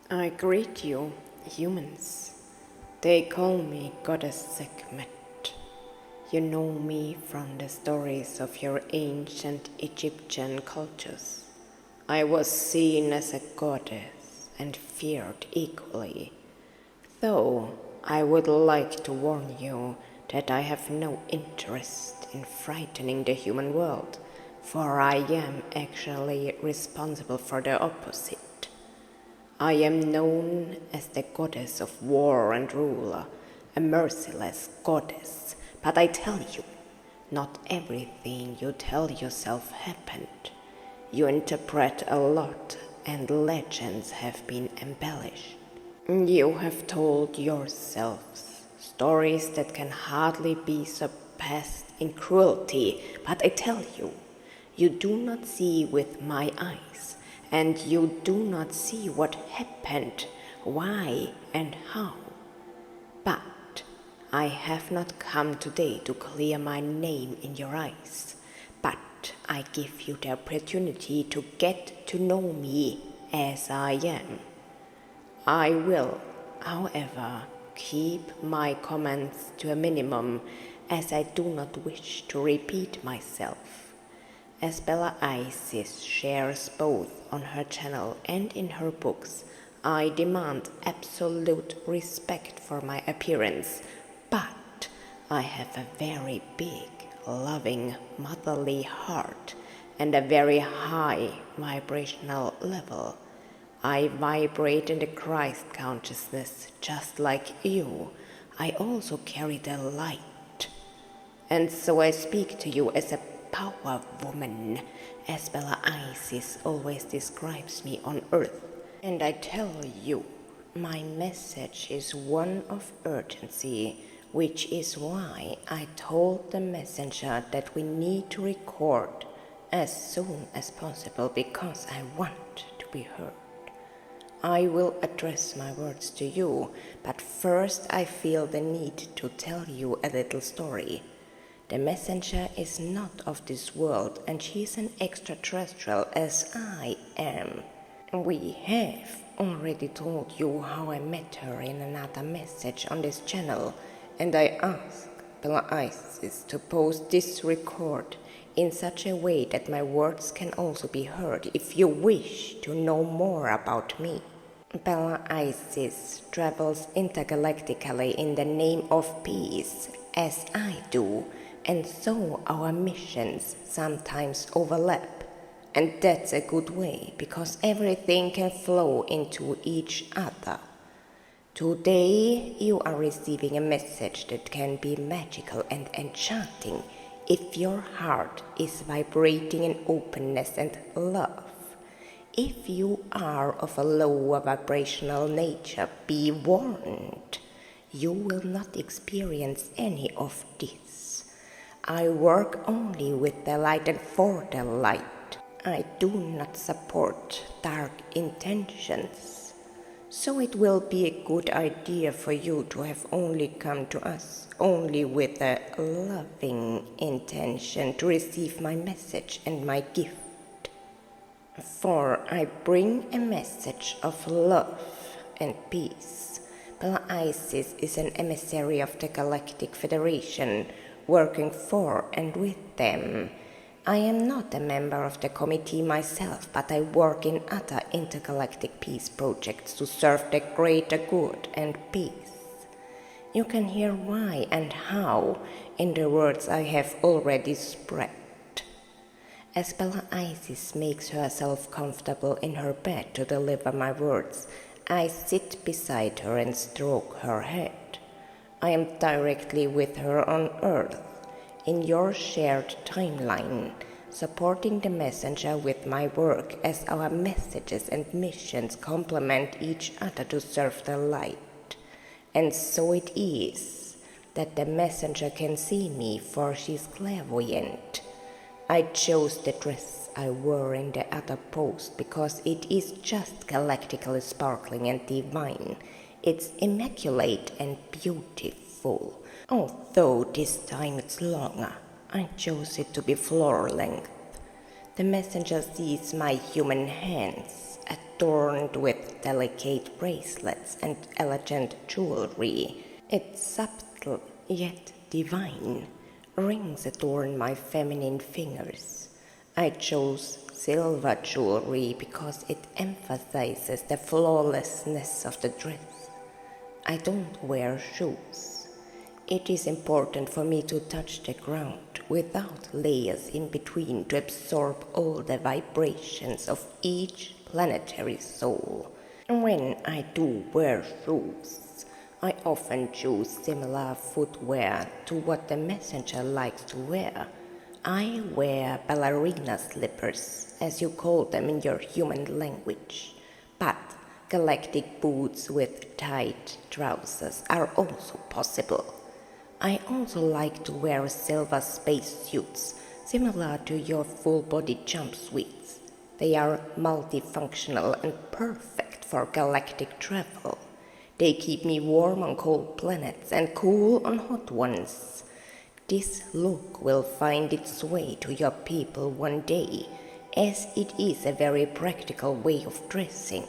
I greet you, humans. They call me Goddess Sekhmet. You know me from the stories of your ancient Egyptian cultures. I was seen as a goddess and feared equally, though I would like to warn you that I have no interest in frightening the human world, for I am actually responsible for the opposite. I am known as the goddess of war and rule, a merciless goddess, but I tell you, not everything you tell yourself happened. You interpret a lot, and legends have been embellished. You have told yourselves stories that can hardly be surpassed in cruelty, but I tell you, you do not see with my eyes. And you do not see what happened, why and how. But I have not come today to clear my name in your eyes, but I give you the opportunity to get to know me as I am. I will, however, keep my comments to a minimum, as I do not wish to repeat myself. As Bella Isis shares both on her channel and in her books, I demand absolute respect for my appearance, but I have a very big, loving, motherly heart and a very high vibrational level. I vibrate in the Christ consciousness just like you. I also carry the light. And so I speak to you as a power woman, as Bella Isis always describes me on earth. And I tell you, my message is one of urgency, which is why I told the messenger that we need to record as soon as possible, because I want to be heard. I will address my words to you, but first I feel the need to tell you a little story. The messenger is not of this world, and she is an extraterrestrial as I am. We have already told you how I met her in another message on this channel, and I asked Bella Isis to post this record in such a way that my words can also be heard if you wish to know more about me. Bella Isis travels intergalactically in the name of peace, as I do, and so our missions sometimes overlap. And that's a good way, because everything can flow into each other. Today you are receiving a message that can be magical and enchanting if your heart is vibrating in openness and love. If you are of a lower vibrational nature, be warned. You will not experience any of this. I work only with the light and for the light. I do not support dark intentions. So it will be a good idea for you to have only come to us, only with a loving intention to receive my message and my gift. For I bring a message of love and peace. Bella Isis is an emissary of the Galactic Federation, working for and with them. I am not a member of the committee myself, but I work in other intergalactic peace projects to serve the greater good and peace. You can hear why and how in the words I have already spread. As Bella Isis makes herself comfortable in her bed to deliver my words, I sit beside her and stroke her head. I am directly with her on Earth, in your shared timeline, supporting the messenger with my work as our messages and missions complement each other to serve the light. And so it is that the messenger can see me, for she's clairvoyant. I chose the dress I wore in the other post because it is just galactically sparkling and divine. It's immaculate and beautiful. Although this time it's longer, I chose it to be floor length. The messenger sees my human hands, adorned with delicate bracelets and elegant jewelry. Its subtle yet divine rings adorn my feminine fingers. I chose silver jewelry because it emphasizes the flawlessness of the dress. I don't wear shoes. It is important for me to touch the ground without layers in between to absorb all the vibrations of each planetary soul. When I do wear shoes, I often choose similar footwear to what the messenger likes to wear. I wear ballerina slippers, as you call them in your human language, but galactic boots with tight trousers are also possible. I also like to wear silver spacesuits, similar to your full-body jumpsuits. They are multifunctional and perfect for galactic travel. They keep me warm on cold planets and cool on hot ones. This look will find its way to your people one day, as it is a very practical way of dressing.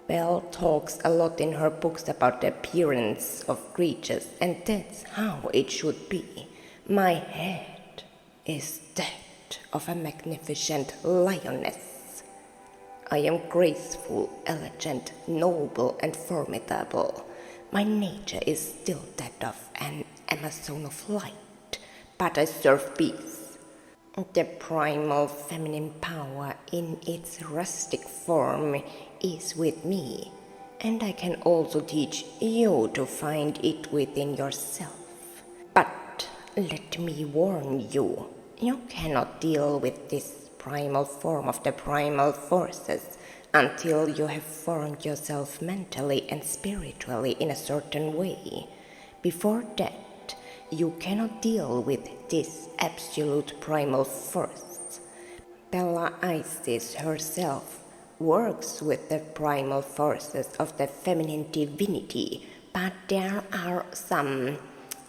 Belle talks a lot in her books about the appearance of creatures, and that's how it should be. My head is that of a magnificent lioness. I am graceful, elegant, noble, and formidable. My nature is still that of an Amazon of light, but I serve peace. The primal feminine power in its rustic form is with me, and I can also teach you to find it within yourself. But let me warn you, you cannot deal with this primal form of the primal forces until you have formed yourself mentally and spiritually in a certain way. Before that, you cannot deal with this absolute primal force. Bella Isis herself works with the primal forces of the feminine divinity, but there are some,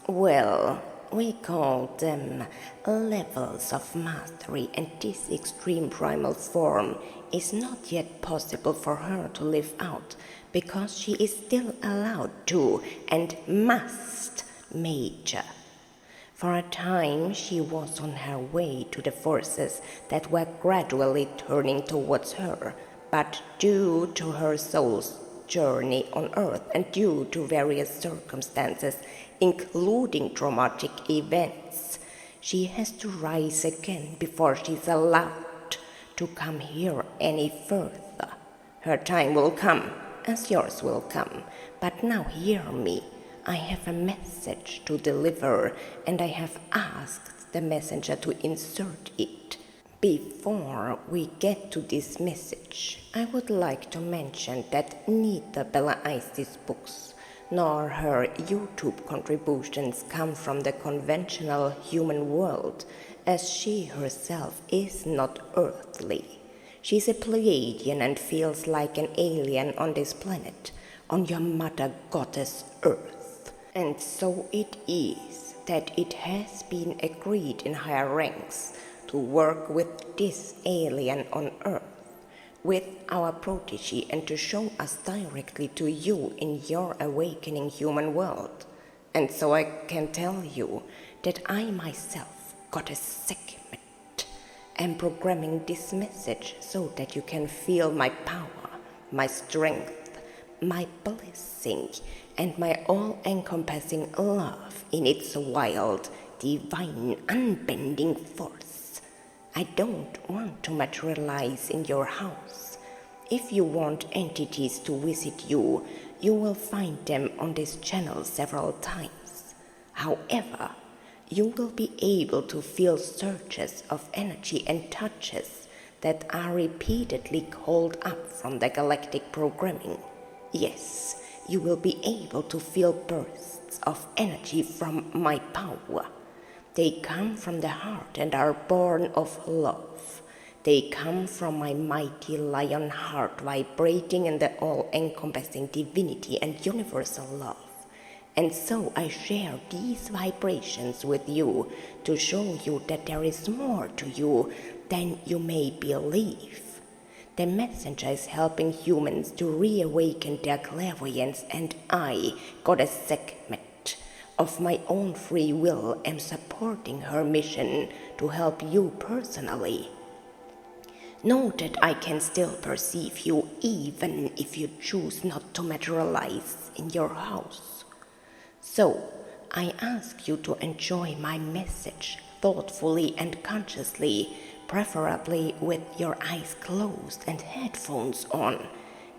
we call them levels of mastery, and this extreme primal form is not yet possible for her to live out because she is still allowed to and must major. For a time she was on her way to the forces that were gradually turning towards her, but due to her soul's journey on Earth and due to various circumstances, including traumatic events, she has to rise again before she's allowed to come here any further. Her time will come, as yours will come, but now hear me. I have a message to deliver, and I have asked the messenger to insert it. Before we get to this message, I would like to mention that neither Bella Isis' books nor her YouTube contributions come from the conventional human world, as she herself is not earthly. She's a Pleiadian and feels like an alien on this planet, on your mother goddess Earth. And so it is that it has been agreed in higher ranks to work with this alien on Earth, with our protege, and to show us directly to you in your awakening human world. And so I can tell you that I myself, Goddess Sekhmet, am programming this message so that you can feel my power, my strength, my blessing, and my all-encompassing love in its wild, divine, unbending force. I don't want to materialize in your house. If you want entities to visit you, you will find them on this channel several times. However, you will be able to feel surges of energy and touches that are repeatedly called up from the galactic programming. Yes, you will be able to feel bursts of energy from my power. They come from the heart and are born of love. They come from my mighty lion heart vibrating in the all-encompassing divinity and universal love. And so I share these vibrations with you to show you that there is more to you than you may believe. The messenger is helping humans to reawaken their clairvoyance, and I, Goddess Sekhmet, of my own free will, am supporting her mission to help you personally. Know that I can still perceive you even if you choose not to materialize in your house. So, I ask you to enjoy my message thoughtfully and consciously, preferably with your eyes closed and headphones on.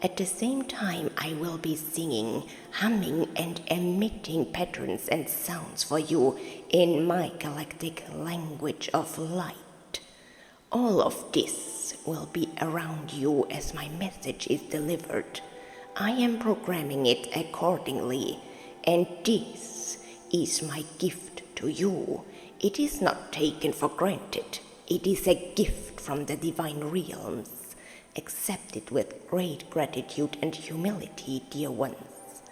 At the same time, I will be singing, humming, and emitting patterns and sounds for you in my galactic language of light. All of this will be around you as my message is delivered. I am programming it accordingly, and this is my gift to you. It is not taken for granted. It is a gift from the divine realms. Accept it with great gratitude and humility, dear ones.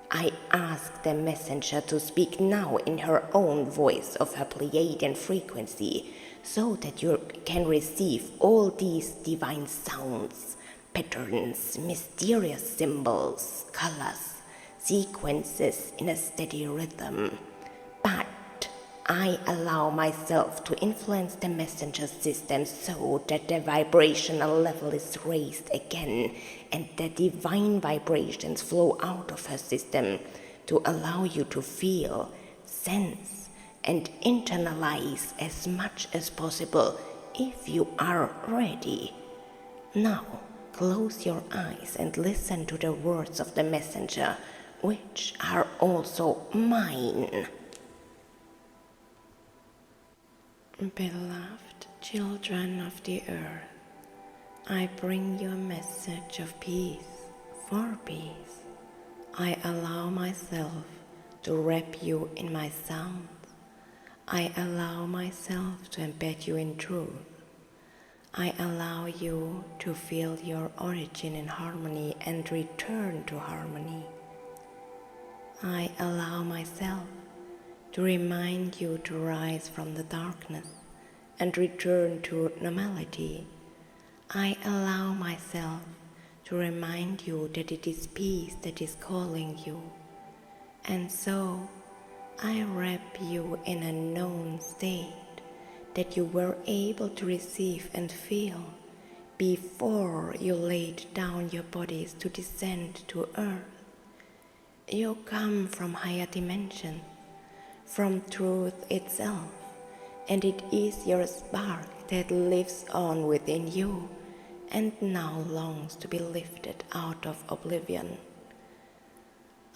I ask the messenger to speak now in her own voice of her Pleiadian frequency, so that you can receive all these divine sounds, patterns, mysterious symbols, colors, sequences in a steady rhythm. But I allow myself to influence the messenger system so that the vibrational level is raised again and the divine vibrations flow out of her system to allow you to feel, sense, and internalize as much as possible if you are ready. Now, close your eyes and listen to the words of the messenger, which are also mine. Beloved children of the earth, I bring you a message of peace, for peace. I allow myself to wrap you in my sounds. I allow myself to embed you in truth. I allow you to feel your origin in harmony and return to harmony. I allow myself to remind you to rise from the darkness and return to normality. I allow myself to remind you that it is peace that is calling you. And so, I wrap you in a known state that you were able to receive and feel before you laid down your bodies to descend to earth. You come from higher dimensions, from truth itself, and it is your spark that lives on within you and now longs to be lifted out of oblivion.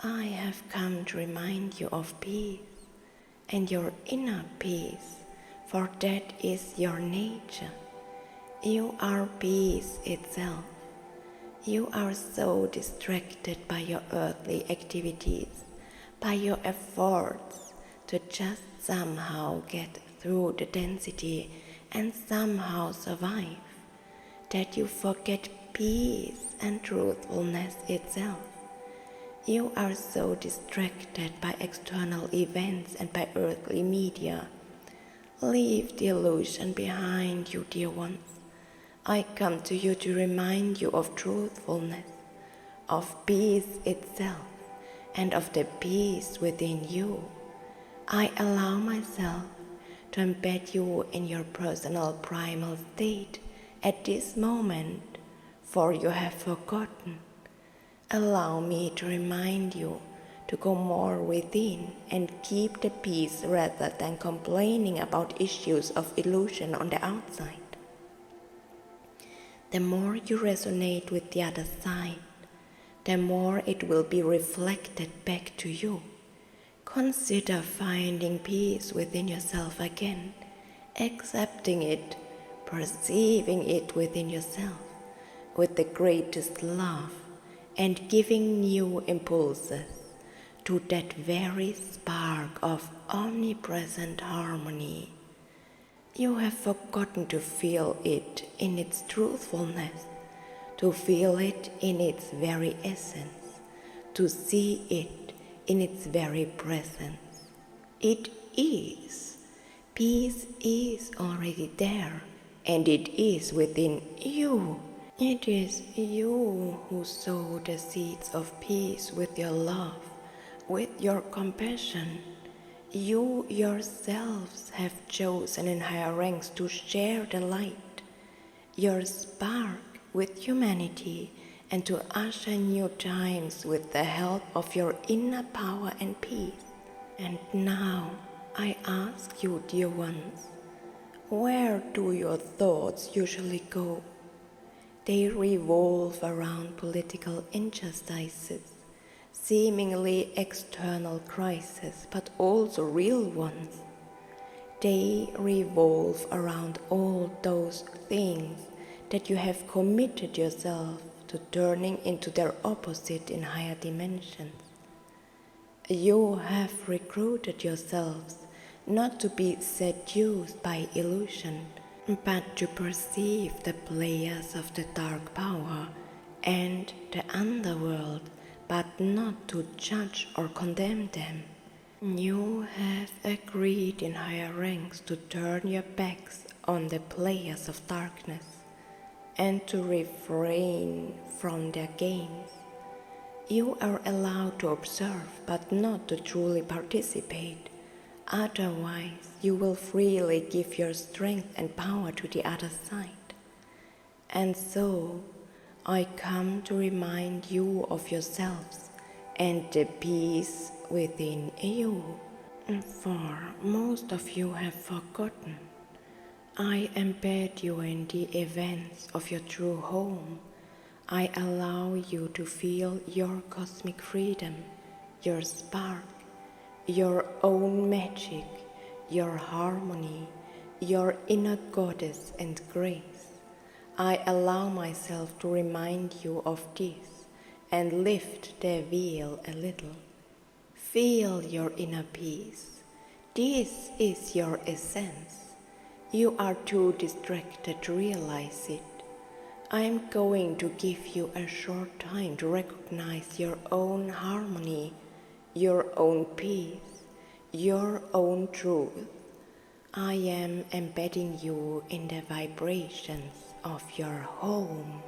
I have come to remind you of peace and your inner peace, for that is your nature. You are peace itself. You are so distracted by your earthly activities, by your efforts to just somehow get through the density and somehow survive, that you forget peace and truthfulness itself. You are so distracted by external events and by earthly media. Leave the illusion behind you, dear ones. I come to you to remind you of truthfulness, of peace itself, and of the peace within you. I allow myself to embed you in your personal primal state at this moment, for you have forgotten. Allow me to remind you to go more within and keep the peace rather than complaining about issues of illusion on the outside. The more you resonate with the other side, the more it will be reflected back to you. Consider finding peace within yourself again, accepting it, perceiving it within yourself with the greatest love, and giving new impulses to that very spark of omnipresent harmony. You have forgotten to feel it in its truthfulness, to feel it in its very essence, to see it in its very presence. It is. Peace is already there, and it is within you. It is you who sow the seeds of peace with your love, with your compassion. You yourselves have chosen in higher ranks to share the light, your spark with humanity, and to usher new times with the help of your inner power and peace. And now I ask you, dear ones, where do your thoughts usually go? They revolve around political injustices, seemingly external crises, but also real ones. They revolve around all those things that you have committed yourself to turning into their opposite in higher dimensions. You have recruited yourselves not to be seduced by illusion, but to perceive the players of the dark power and the underworld, but not to judge or condemn them. You have agreed in higher ranks to turn your backs on the players of darkness and to refrain from their games. You are allowed to observe, but not to truly participate. Otherwise, you will freely give your strength and power to the other side. And so, I come to remind you of yourselves and the peace within you. For most of you have forgotten, I embed you in the events of your true home. I allow you to feel your cosmic freedom, your spark, your own magic, your harmony, your inner goddess and grace. I allow myself to remind you of this and lift the veil a little. Feel your inner peace. This is your essence. You are too distracted to realize it. I am going to give you a short time to recognize your own harmony, your own peace, your own truth. I am embedding you in the vibrations of your home.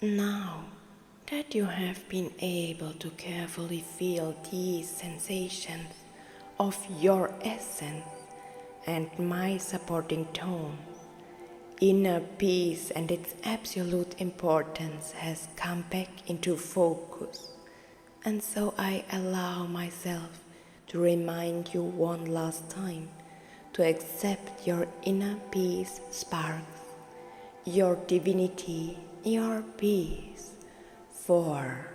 Now that you have been able to carefully feel these sensations of your essence and my supporting tone, inner peace and its absolute importance has come back into focus, and so I allow myself to remind you one last time to accept your inner peace sparks, your divinity, your peace. For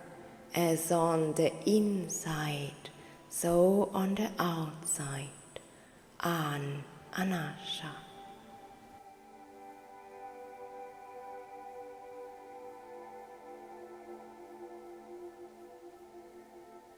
as on the inside, so on the outside, An Anasha.